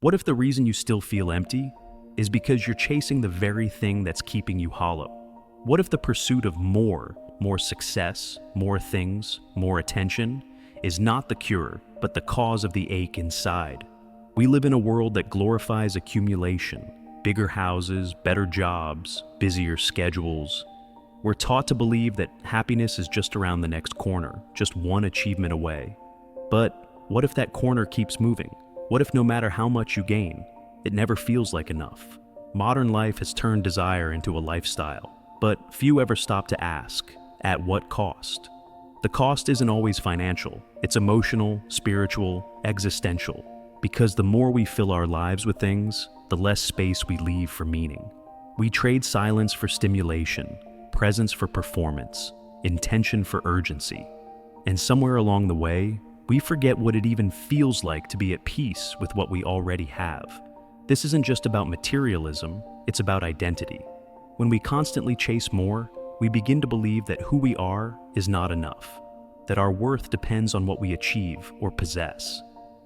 What if the reason you still feel empty is because you're chasing the very thing that's keeping you hollow? What if the pursuit of more success, more things, more attention, is not the cure, but the cause of the ache inside? We live in a world that glorifies accumulation, bigger houses, better jobs, busier schedules. We're taught to believe that happiness is just around the next corner, just one achievement away. But what if that corner keeps moving? What if no matter how much you gain, it never feels like enough? Modern life has turned desire into a lifestyle, but few ever stop to ask, at what cost? The cost isn't always financial. It's emotional, spiritual, existential. Because the more we fill our lives with things, the less space we leave for meaning. We trade silence for stimulation, presence for performance, intention for urgency. And somewhere along the way, we forget what it even feels like to be at peace with what we already have. This isn't just about materialism, it's about identity. When we constantly chase more, we begin to believe that who we are is not enough, that our worth depends on what we achieve or possess.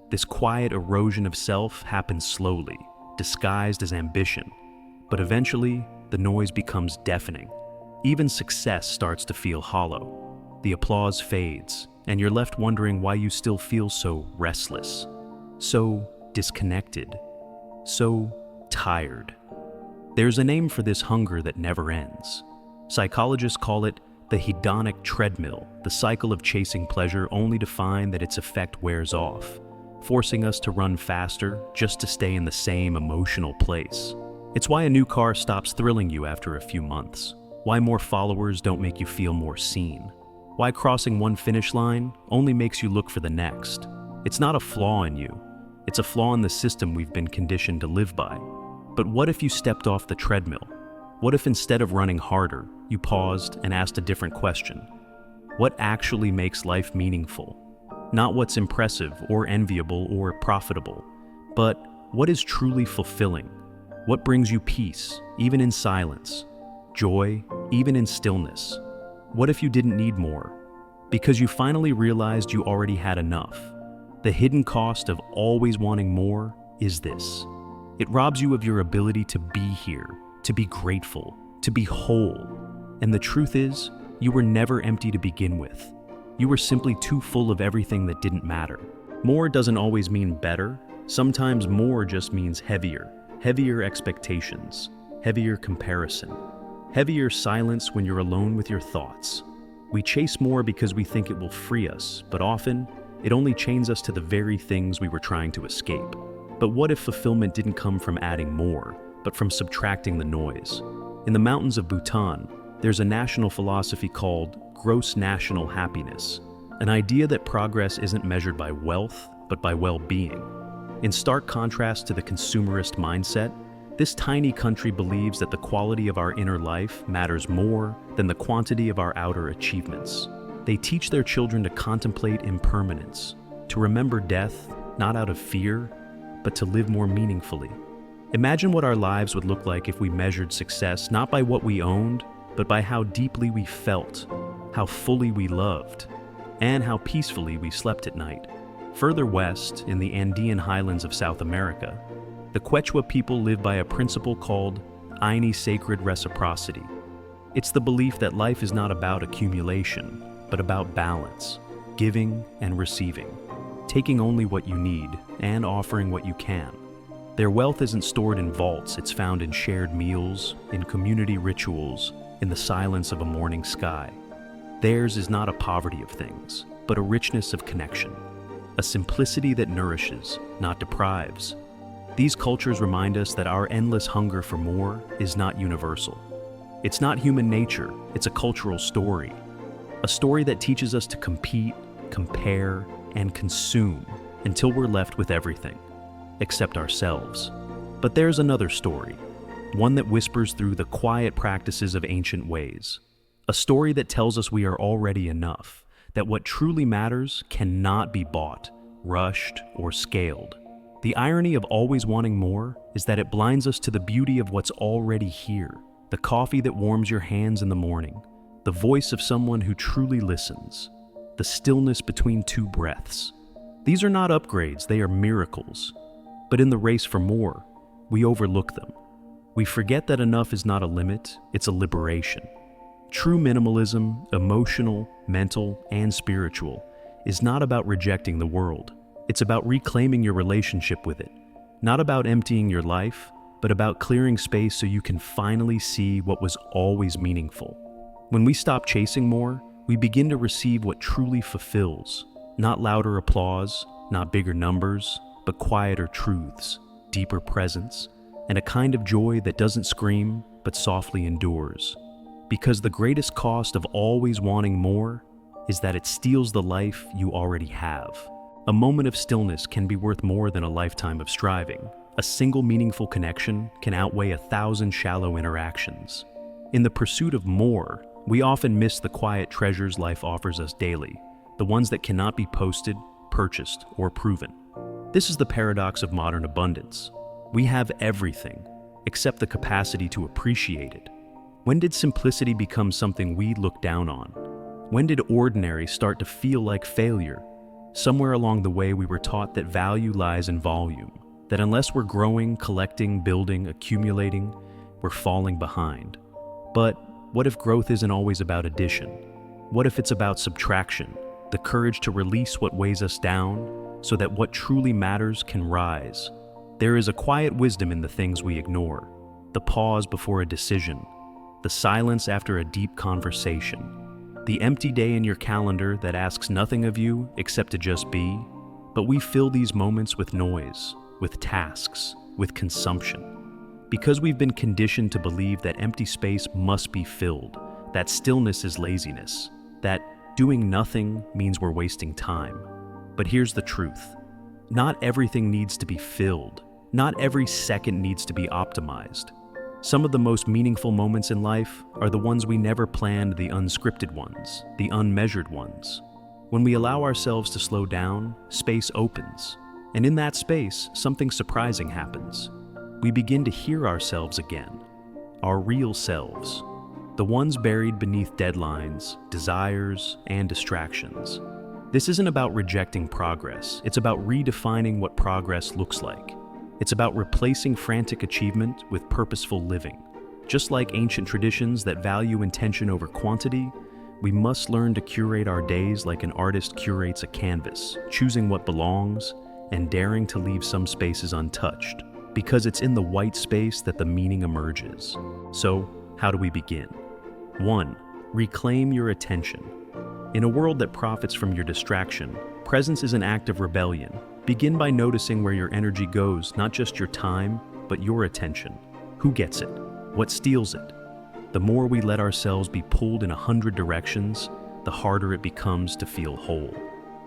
This quiet erosion of self happens slowly, disguised as ambition, but eventually the noise becomes deafening. Even success starts to feel hollow. The applause fades, and you're left wondering why you still feel so restless, so disconnected, so tired. There's a name for this hunger that never ends. Psychologists call it the hedonic treadmill, the cycle of chasing pleasure only to find that its effect wears off, forcing us to run faster just to stay in the same emotional place. It's why a new car stops thrilling you after a few months, why more followers don't make you feel more seen, why crossing one finish line only makes you look for the next. It's not a flaw in you, it's a flaw in the system we've been conditioned to live by. But what if you stepped off the treadmill? What if instead of running harder, you paused and asked a different question? What actually makes life meaningful? Not what's impressive or enviable or profitable, but what is truly fulfilling? What brings you peace, even in silence? Joy, even in stillness? What if you didn't need more? Because you finally realized you already had enough. The hidden cost of always wanting more is this. It robs you of your ability to be here, to be grateful, to be whole. And the truth is, you were never empty to begin with. You were simply too full of everything that didn't matter. More doesn't always mean better. Sometimes more just means heavier. Heavier expectations, heavier comparison, heavier silence when you're alone with your thoughts. We chase more because we think it will free us, but often, it only chains us to the very things we were trying to escape. But what if fulfillment didn't come from adding more, but from subtracting the noise? In the mountains of Bhutan, there's a national philosophy called gross national happiness, an idea that progress isn't measured by wealth, but by well-being. In stark contrast to the consumerist mindset, this tiny country believes that the quality of our inner life matters more than the quantity of our outer achievements. They teach their children to contemplate impermanence, to remember death not out of fear, but to live more meaningfully. Imagine what our lives would look like if we measured success not by what we owned, but by how deeply we felt, how fully we loved, and how peacefully we slept at night. Further west, in the Andean highlands of South America, the Quechua people live by a principle called Aini sacred reciprocity. It's the belief that life is not about accumulation, but about balance, giving and receiving, taking only what you need and offering what you can. Their wealth isn't stored in vaults, it's found in shared meals, in community rituals, in the silence of a morning sky. Theirs is not a poverty of things, but a richness of connection, a simplicity that nourishes, not deprives. These cultures remind us that our endless hunger for more is not universal. It's not human nature, it's a cultural story. A story that teaches us to compete, compare, and consume until we're left with everything, except ourselves. But there's another story, one that whispers through the quiet practices of ancient ways. A story that tells us we are already enough, that what truly matters cannot be bought, rushed, or scaled. The irony of always wanting more is that it blinds us to the beauty of what's already here, the coffee that warms your hands in the morning, the voice of someone who truly listens, the stillness between two breaths. These are not upgrades, they are miracles. But in the race for more, we overlook them. We forget that enough is not a limit, it's a liberation. True minimalism, emotional, mental, and spiritual, is not about rejecting the world. It's about reclaiming your relationship with it. Not about emptying your life, but about clearing space so you can finally see what was always meaningful. When we stop chasing more, we begin to receive what truly fulfills. Not louder applause, not bigger numbers, but quieter truths, deeper presence, and a kind of joy that doesn't scream, but softly endures. Because the greatest cost of always wanting more is that it steals the life you already have. A moment of stillness can be worth more than a lifetime of striving. A single meaningful connection can outweigh 1,000 shallow interactions. In the pursuit of more, we often miss the quiet treasures life offers us daily, the ones that cannot be posted, purchased, or proven. This is the paradox of modern abundance. We have everything, except the capacity to appreciate it. When did simplicity become something we look down on? When did ordinary start to feel like failure? Somewhere along the way, we were taught that value lies in volume, that unless we're growing, collecting, building, accumulating, we're falling behind. But what if growth isn't always about addition? What if it's about subtraction, the courage to release what weighs us down so that what truly matters can rise? There is a quiet wisdom in the things we ignore, the pause before a decision, the silence after a deep conversation, the empty day in your calendar that asks nothing of you except to just be. But we fill these moments with noise, with tasks, with consumption. Because we've been conditioned to believe that empty space must be filled, that stillness is laziness, that doing nothing means we're wasting time. But here's the truth. Not everything needs to be filled. Not every second needs to be optimized. Some of the most meaningful moments in life are the ones we never planned, the unscripted ones, the unmeasured ones. When we allow ourselves to slow down, space opens. And in that space, something surprising happens. We begin to hear ourselves again, our real selves, the ones buried beneath deadlines, desires, and distractions. This isn't about rejecting progress, it's about redefining what progress looks like. It's about replacing frantic achievement with purposeful living. Just like ancient traditions that value intention over quantity, we must learn to curate our days like an artist curates a canvas, choosing what belongs and daring to leave some spaces untouched, because it's in the white space that the meaning emerges. So, how do we begin? 1. Reclaim your attention. In a world that profits from your distraction, presence is an act of rebellion. Begin by noticing where your energy goes, not just your time, but your attention. Who gets it? What steals it? The more we let ourselves be pulled in 100 directions, the harder it becomes to feel whole.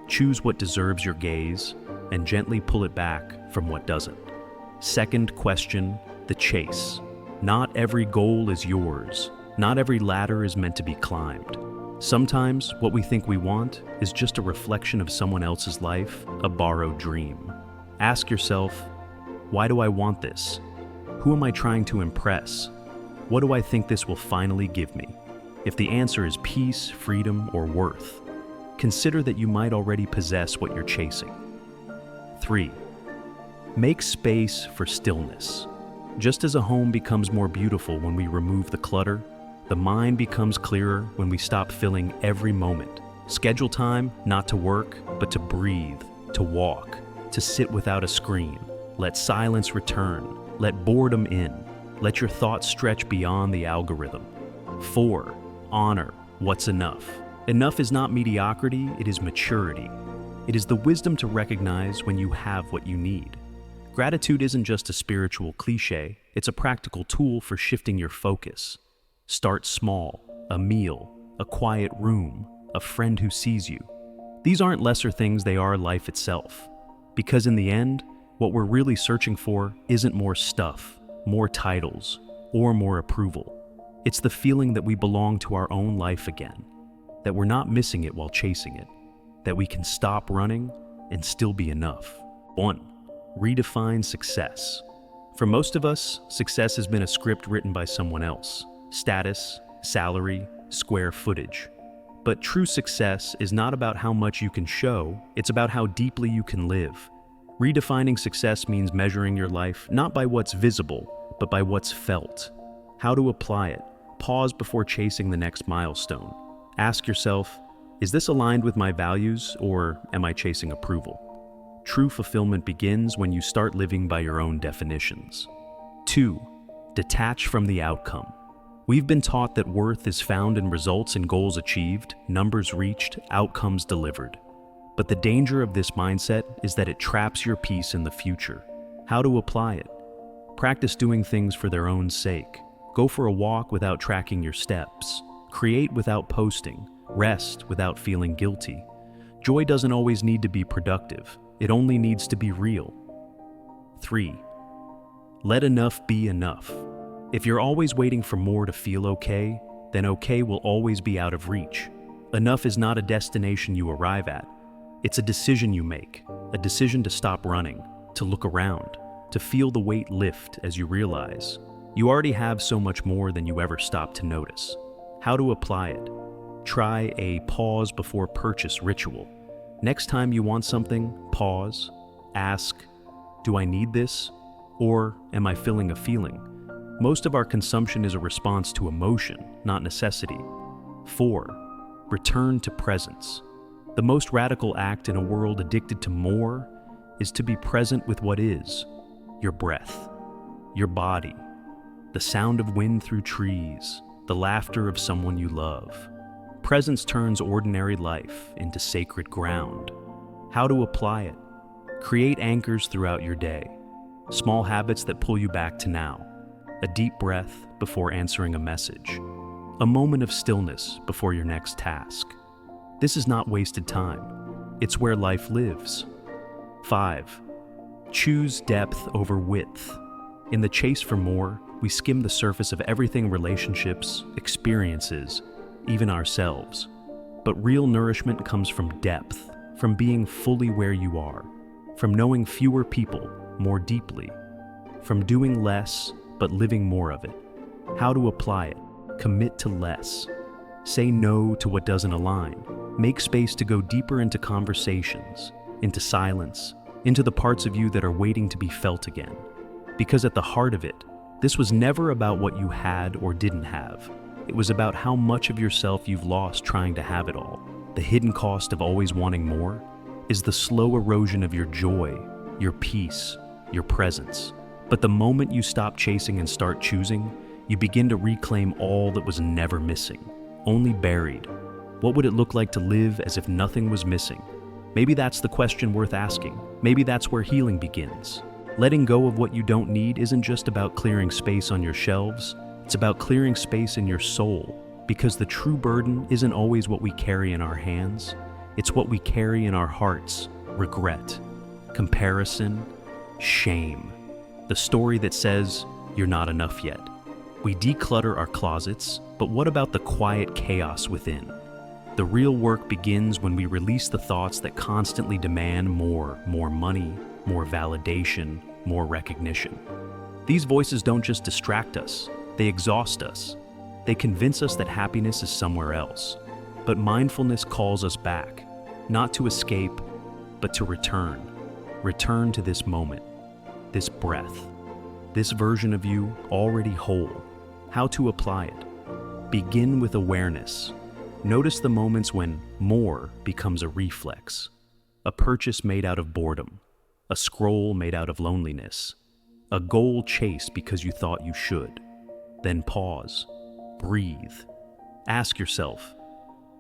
Choose what deserves your gaze, and gently pull it back from what doesn't. Second question, the chase. Not every goal is yours. Not every ladder is meant to be climbed. Sometimes what we think we want is just a reflection of someone else's life, a borrowed dream. Ask yourself, why do I want this? Who am I trying to impress? What do I think this will finally give me? If the answer is peace, freedom, or worth, consider that you might already possess what you're chasing. 3. Make space for stillness. Just as a home becomes more beautiful when we remove the clutter, the mind becomes clearer when we stop filling every moment. Schedule time not to work, but to breathe, to walk, to sit without a screen. Let silence return. Let boredom in. Let your thoughts stretch beyond the algorithm. 4. Honor what's enough. Enough is not mediocrity, it is maturity. It is the wisdom to recognize when you have what you need. Gratitude isn't just a spiritual cliche, it's a practical tool for shifting your focus. Start small, a meal, a quiet room, a friend who sees you. These aren't lesser things, they are life itself. Because in the end, what we're really searching for isn't more stuff, more titles, or more approval. It's the feeling that we belong to our own life again, that we're not missing it while chasing it, that we can stop running and still be enough. 1. Redefine success. For most of us, success has been a script written by someone else. Status, salary, square footage. But true success is not about how much you can show, it's about how deeply you can live. Redefining success means measuring your life not by what's visible, but by what's felt. How to apply it. Pause before chasing the next milestone. Ask yourself, is this aligned with my values, or am I chasing approval? True fulfillment begins when you start living by your own definitions. 2. Detach from the outcome. We've been taught that worth is found in results and goals achieved, numbers reached, outcomes delivered. But the danger of this mindset is that it traps your peace in the future. How to apply it? Practice doing things for their own sake. Go for a walk without tracking your steps. Create without posting. Rest without feeling guilty. Joy doesn't always need to be productive. It only needs to be real. 3. Let enough be enough. If you're always waiting for more to feel okay, then okay will always be out of reach. Enough is not a destination you arrive at. It's a decision you make, a decision to stop running, to look around, to feel the weight lift as you realize you already have so much more than you ever stopped to notice. How to apply it? Try a pause before purchase ritual. Next time you want something, pause, ask, do I need this? Or am I feeling a feeling? Most of our consumption is a response to emotion, not necessity. 4. Return to presence. The most radical act in a world addicted to more is to be present with what is: your breath, your body, the sound of wind through trees, the laughter of someone you love. Presence turns ordinary life into sacred ground. How to apply it? Create anchors throughout your day, small habits that pull you back to now. A deep breath before answering a message. A moment of stillness before your next task. This is not wasted time. It's where life lives. 5. Choose depth over width. In the chase for more, we skim the surface of everything: relationships, experiences, even ourselves. But real nourishment comes from depth, from being fully where you are, from knowing fewer people more deeply, from doing less but living more of it. How to apply it? Commit to less. Say no to what doesn't align. Make space to go deeper into conversations, into silence, into the parts of you that are waiting to be felt again. Because at the heart of it, this was never about what you had or didn't have. It was about how much of yourself you've lost trying to have it all. The hidden cost of always wanting more is the slow erosion of your joy, your peace, your presence. But the moment you stop chasing and start choosing, you begin to reclaim all that was never missing, only buried. What would it look like to live as if nothing was missing? Maybe that's the question worth asking. Maybe that's where healing begins. Letting go of what you don't need isn't just about clearing space on your shelves. It's about clearing space in your soul, because the true burden isn't always what we carry in our hands. It's what we carry in our hearts: regret, comparison, shame. The story that says, you're not enough yet. We declutter our closets, but what about the quiet chaos within? The real work begins when we release the thoughts that constantly demand more money, more validation, more recognition. These voices don't just distract us, they exhaust us. They convince us that happiness is somewhere else. But mindfulness calls us back, not to escape, but to return. Return to this moment, this breath, this version of you already whole. How to apply it? Begin with awareness. Notice the moments when more becomes a reflex. A purchase made out of boredom, a scroll made out of loneliness, a goal chased because you thought you should. Then pause, breathe. Ask yourself,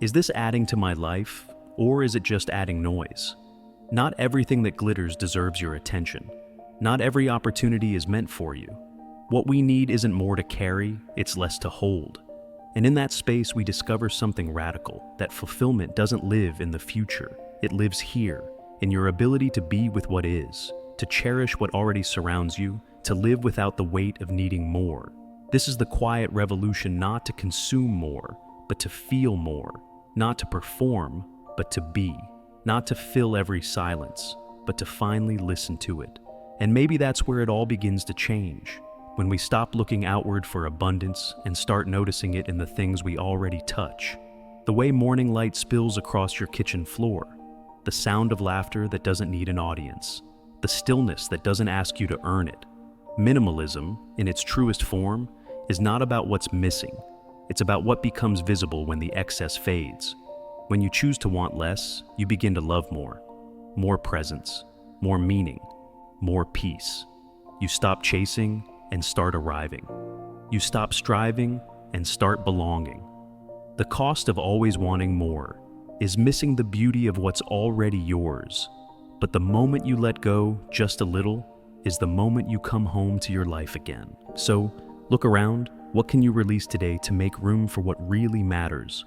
is this adding to my life, or is it just adding noise? Not everything that glitters deserves your attention. Not every opportunity is meant for you. What we need isn't more to carry, it's less to hold. And in that space, we discover something radical, that fulfillment doesn't live in the future. It lives here, in your ability to be with what is, to cherish what already surrounds you, to live without the weight of needing more. This is the quiet revolution, not to consume more, but to feel more, not to perform, but to be, not to fill every silence, but to finally listen to it. And maybe that's where it all begins to change, when we stop looking outward for abundance and start noticing it in the things we already touch. The way morning light spills across your kitchen floor, the sound of laughter that doesn't need an audience, the stillness that doesn't ask you to earn it. Minimalism, in its truest form, is not about what's missing. It's about what becomes visible when the excess fades. When you choose to want less, you begin to love more. More presence, more meaning, more peace. You stop chasing and start arriving. You stop striving and start belonging. The cost of always wanting more is missing the beauty of what's already yours. But the moment you let go just a little is the moment you come home to your life again. So, look around. What can you release today to make room for what really matters?